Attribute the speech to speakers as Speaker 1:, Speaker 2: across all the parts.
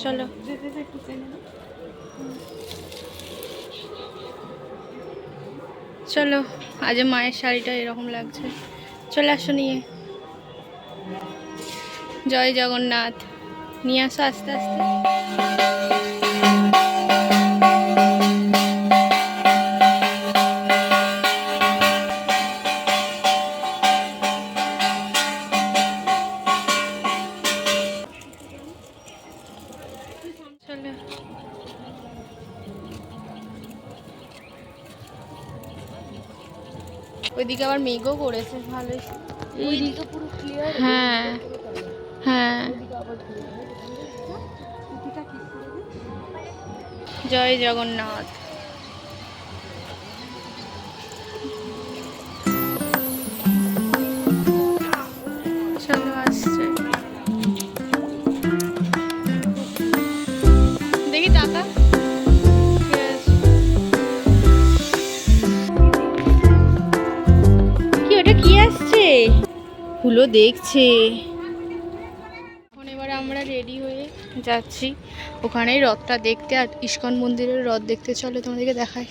Speaker 1: চলো চলো, আজ মায়ের শাড়িটা এরকম লাগছে। চলে আসো নিয়ে। জয় জগন্নাথ। নিয়ে আসো আস্তে আস্তে। চলো ওইদিকে আবার মেঘও করেছে ভালোই।
Speaker 2: ওইদিকে পুরো ক্লিয়ার।
Speaker 1: হ্যাঁ হ্যাঁ। জয় জগন্নাথ। চলো আসছে, দেখি টাকা কি, ওটা কি আসছে? ফুলও দেখছে। এখন এবার আমরা রেডি হয়ে যাচ্ছি ওখানেই রথটা দেখতে, আর ইস্কন মন্দিরের রথ দেখতে। চলো তোমাদেরকে দেখাই।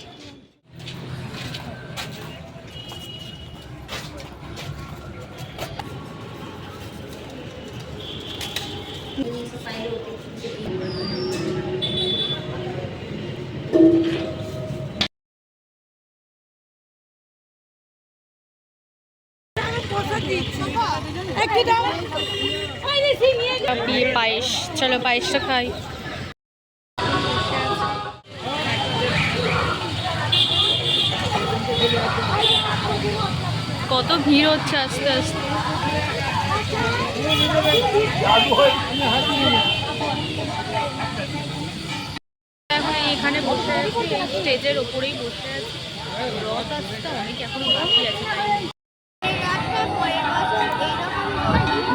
Speaker 1: পায়েস, চলো পায়েসটা খাই। কত ভিড় হচ্ছে আস্তে আস্তে। এখন এখানে বসে আছি, স্টেজের ওপরেই বসে আছি। রথ আসতে অনেক এখনো বাকি আছে।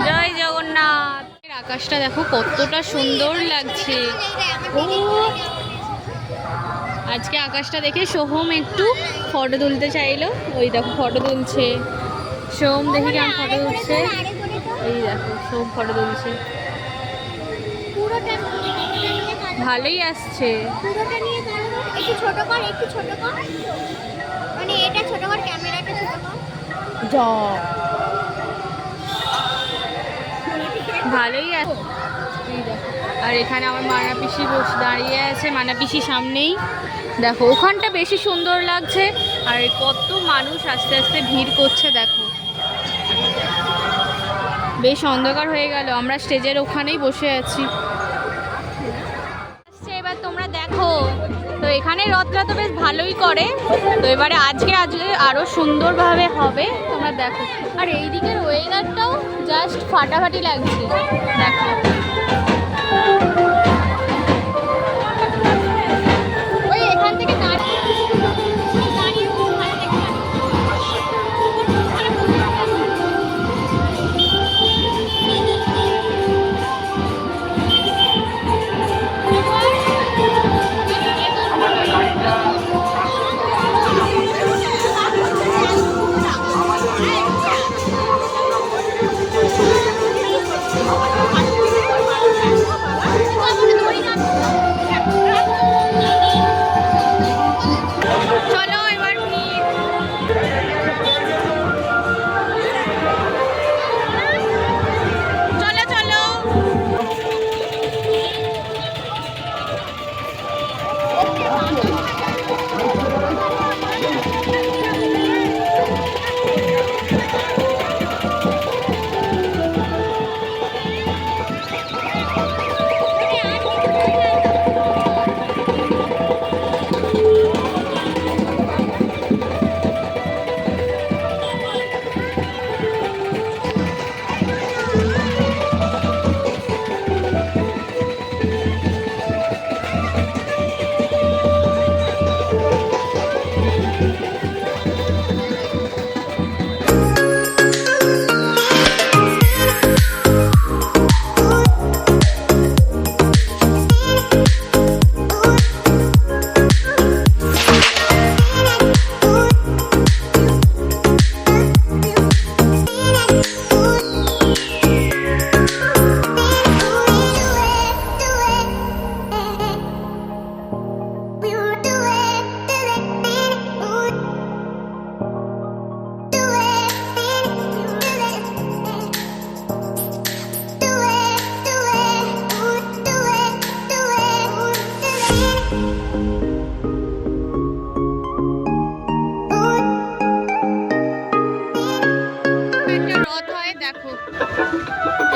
Speaker 1: জয় জগন্নাথ। আকাশটা দেখো কতটা সুন্দর লাগছে। আজকে আকাশটা দেখে সোহম একটু ফটো তুলতে চাইলো। ওই দেখো ফটো তুলছে সোহম, দেখি কেমন ফটো তুলছে। এই দেখো সোহম ফটো তুলছে, ভালোই আসছে।
Speaker 2: পুরোটা নিয়ে একটু ছোট কর, একটু ছোট কর, মানে এটা ছোট কর, ক্যামেরাটা ছোট কর।
Speaker 1: যা ভালোই আছে। আর এখানে আমার মানা পিসি বসে দাঁড়িয়ে আছে, মানা পিসি সামনেই। দেখো ওখানটা বেশি সুন্দর লাগছে। আর কত মানুষ আস্তে আস্তে ভিড় করছে দেখো। বেশ অন্ধকার হয়ে গেল, আমরা স্টেজের ওখানেই বসে আছি। এবার তোমরা দেখো, তো এখানে রথটা তো বেশ ভালোই করে। তো এবারে আজকে আরো সুন্দরভাবে হবে, তোমরা দেখো। আর এই দিকের ওয়েদারটাও জাস্ট ফাটাফাটি লাগছে দেখো। ওই এখান থেকে দাঁড়িয়ে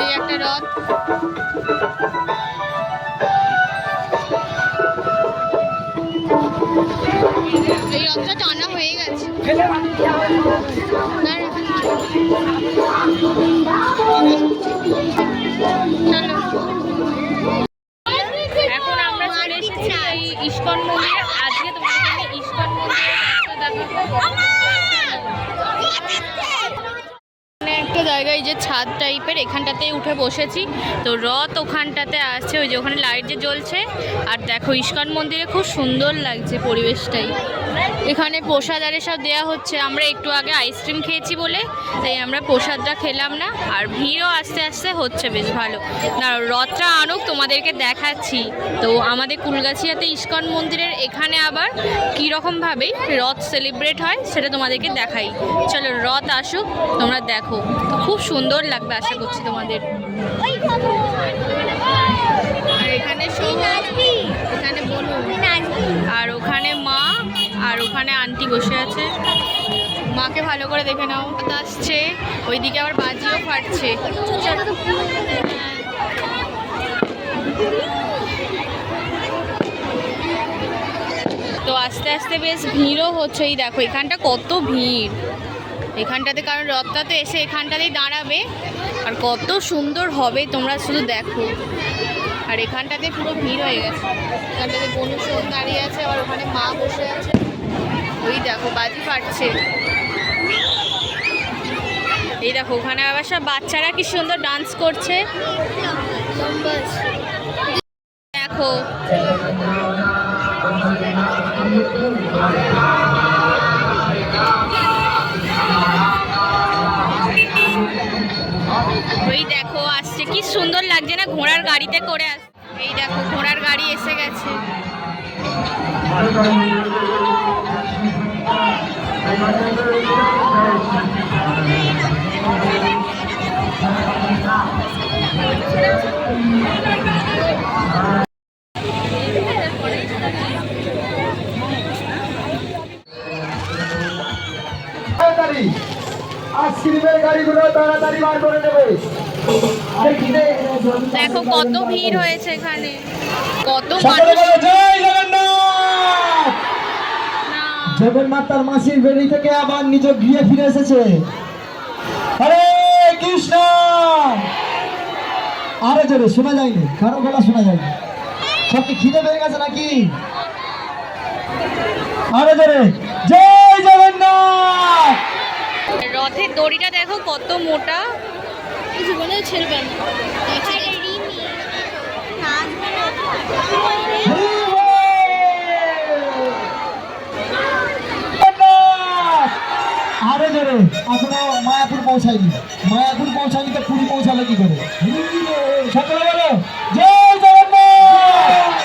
Speaker 1: এই একটা রথ, এই রথটা টানা হয়ে গেছে। এখন আমরা চলে এসেছি এই ইস্কন মন্দিরে। আজকে তোমাদের আমি ইস্কন মন্দিরের দেখাবো। একটা জায়গায় যে ছাদ টাইপের, এখানটাতে উঠে বসেছি। তো রথ ওখানটাতে আসছে, ওই যে ওখানে লাইট যে জ্বলছে। আর দেখো ইস্কন মন্দিরে খুব সুন্দর লাগছে পরিবেশটাই। এখানে প্রসাদ আরে সব দেওয়া হচ্ছে। আমরা একটু আগে আইসক্রিম খেয়েছি বলে তাই আমরা প্রসাদটা খেলাম না। আর ভিড়ও আস্তে আস্তে হচ্ছে বেশ ভালো। না রথটা আনুক তোমাদেরকে দেখাচ্ছি। তো আমাদের কুলগাছিয়াতে ইস্কন মন্দিরের এখানে আবার কীরকমভাবে রথ সেলিব্রেট হয় সেটা তোমাদেরকে দেখাই। চলো রথ আসুক, তোমরা দেখো। তো খুব সুন্দর লাগবে আশা করছি তোমাদের। আর এখানে এখানে বলুন, আর ওখানে মা, আর ওখানে আন্টি বসে আছে। মাকে ভালো করে দেখে নাও। আসছে ওইদিকে আবার বাজিও ফাটছে। তো আস্তে আস্তে বেশ ভিড়ও হচ্ছে। এই দেখো এখানটা কত ভিড় এখানটাতে, কারণ রথটা তো এসে এখানটাতেই দাঁড়াবে। আর কত সুন্দর হবে তোমরা শুধু দেখো। আর এখানটাতে পুরো ভিড় হয়ে গেছে। এখানটাতে বনুসোন দাঁড়িয়ে আছে, আবার ওখানে মা বসে আছে। ওই দেখো বাজি ফাটছে। এই দেখো ওখানে আবার সব বাচ্চারা কি সুন্দর ডান্স করছে দেখো। ওই দেখো আসছে, কি সুন্দর লাগছে না ঘোড়ার গাড়িতে করে আসছে। এই দেখো ঘোড়ার গাড়ি এসে গেছে।
Speaker 3: আইসক্রিমের গাড়িগুলো তাড়াতাড়ি বার করে নেবে।
Speaker 1: দেখো কত ভিড় হয়েছে এখানে, কত
Speaker 3: সকলে বলো জয় জগন্নাথ।
Speaker 1: না
Speaker 3: জগন্নাথ তার মাসির বেড়ি থেকে আবার নিজ গৃহে ফিরে এসেছে। হরে কৃষ্ণ। আরে জোরে শোনা যায়নি, কারো গলা শোনা যায়নি। সবকে খিদে পেয়ে গেছে নাকি? আরে জোরে জয় জগন্নাথ।
Speaker 1: রথের দড়িটা দেখো কত মোটা, জীবনে ছেড়বেন
Speaker 3: আরে জোরে এখনো মায়াপুর পৌঁছায়নি। মায়াপুর পৌঁছায়নি তো পুরী পৌঁছাবে কি করে? সকলে বলো জয় জগন্নাথ।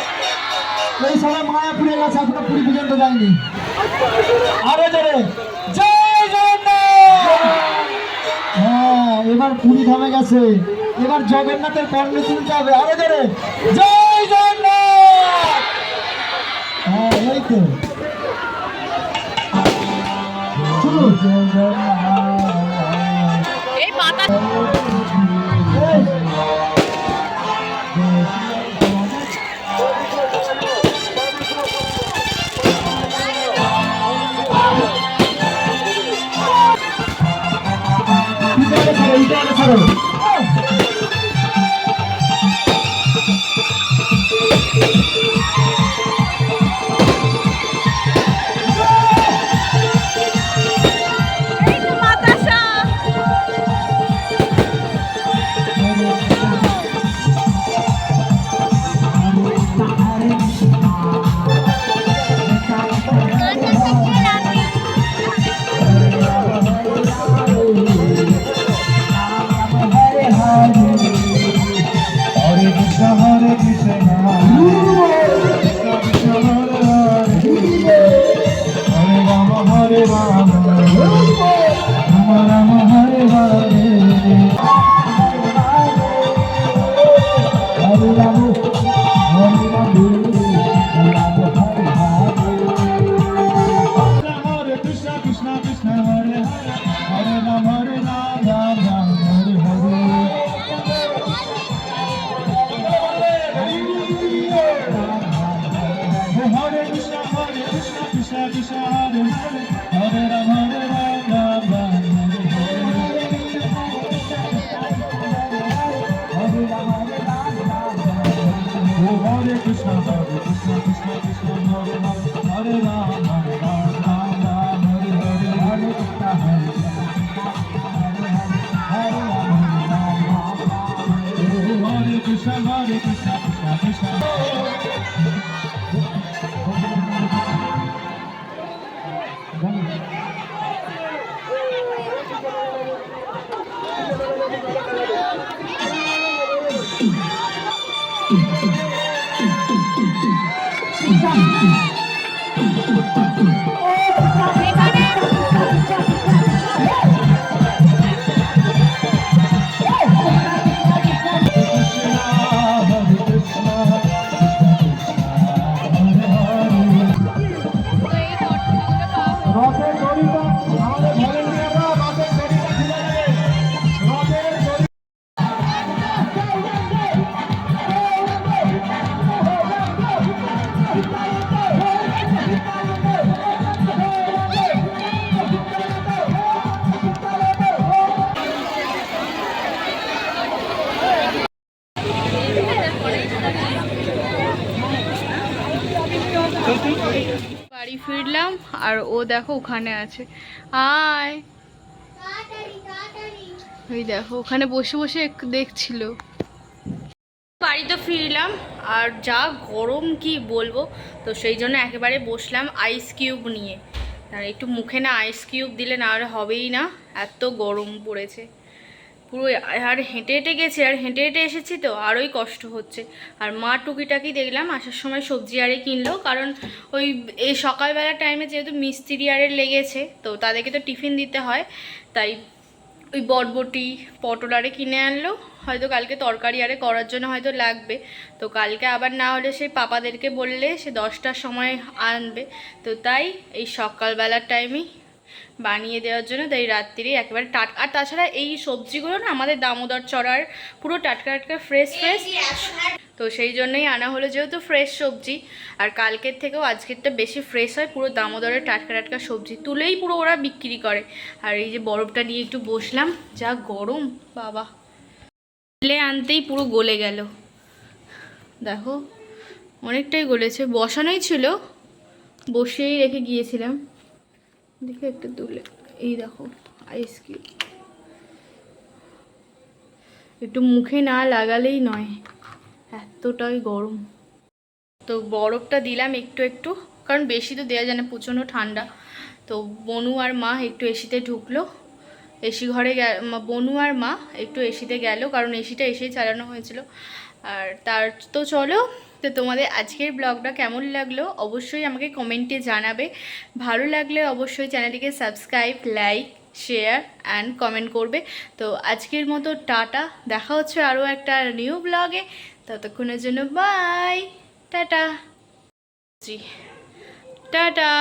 Speaker 3: এই সবাই মায়াপুরে গেছে, এখনো পুরী পর্যন্ত যায়নি। আরে জোরে জয় জগন্নাথ। হ্যাঁ এবার পুরী থামে গেছে, এবার জগন্নাথের কর্ণে তুলতে হবে। আরে জোরে জয় জগন্নাথ। হ্যাঁ এই তো
Speaker 1: এই পাতা। তো এই পটগুলো পাওয়া হলো।
Speaker 3: রথের দড়িটা আমাদের ভলেন্টিয়াররা রথের দড়িটা খুলে দেবে। রথের দড়ি
Speaker 1: বাড়ি ফিরলাম আর ও দেখো ওখানে আছে। আয়,
Speaker 2: তাড়াতাড়ি তাড়াতাড়ি।
Speaker 1: ওই দেখো ওখানে বসে বসে একটু দেখছিল। বাড়িতে ফিরলাম আর যা গরম কি বলবো, তো সেই জন্য একেবারে বসলাম আইস কিউব নিয়ে। আর একটু মুখে না আইস কিউব দিলে না আর হবেই না, এত গরম পড়েছে পুরো। আর হেঁটে হেঁটে গেছি আর হেঁটে হেঁটে এসেছি, তো আরোই কষ্ট হচ্ছে। আর মা টুকিটাকি দেখলাম আসার সময় সবজি আরে কিনলো, কারণ ওই এই সকালবেলার টাইমে যেহেতু মিস্ত্রি আরে লেগেছে, তো তাদেরকে তো টিফিন দিতে হয়, তাই ওই বটবটি পটল আরে কিনে আনলো। হয়তো কালকে তরকারি আরে করার জন্য হয়তো লাগবে, তো কালকে আবার না হলে সেই পাপাদেরকে বললে সে 10টার সময় আনবে, তো তাই এই সকালবেলার টাইমেই বানিয়ে দেওয়ার জন্য, তাই রাত্রি একেবারে টাটকা। আর তাছাড়া এই সবজিগুলো না আমাদের দামোদর চড়ার পুরো টাটকা টাটকা ফ্রেশ ফ্রেশ, তো সেই জন্যই আনা হলো, যেহেতু ফ্রেশ সবজি। আর কালকের থেকেও আজকেরটা বেশি ফ্রেশ হয়, পুরো দামোদরের টাটকা টাটকা সবজি তুলেই পুরো ওরা বিক্রি করে। আর এই যে বরফটা নিয়ে একটু বসলাম, যা গরম বাবা, তুলে আনতেই পুরো গলে গেল। দেখো অনেকটাই গলেছে, বসানোই ছিল, বসিয়েই রেখে গিয়েছিলাম। দেখে একটু তুলে, এই দেখো আইস কিউব, একটু মুখে না লাগালেই নয়, এতটাই গরম। তো বরফটা দিলাম একটু একটু, কারণ বেশি তো দেওয়া যায় না, প্রচণ্ড ঠান্ডা। তো বনু আর মা একটু এসিতে ঢুকলো, এসি ঘরে বনু আর মা একটু এসিতে গেল, কারণ এসিটা এসেই চালানো হয়েছিল। আর তার তো চলো, তো তোমাদের আজকের ব্লগটা কেমন লাগলো অবশ্যই আমাকে কমেন্টে জানাবে। ভালো লাগলে অবশ্যই চ্যানেলটিকে subscribe, like, share and comment করবে। তো আজকের মতো টাটা, দেখা হচ্ছে আরও একটা নিউ ব্লগে, ততক্ষণের জন্য বাই, টাটা, জি টাটা।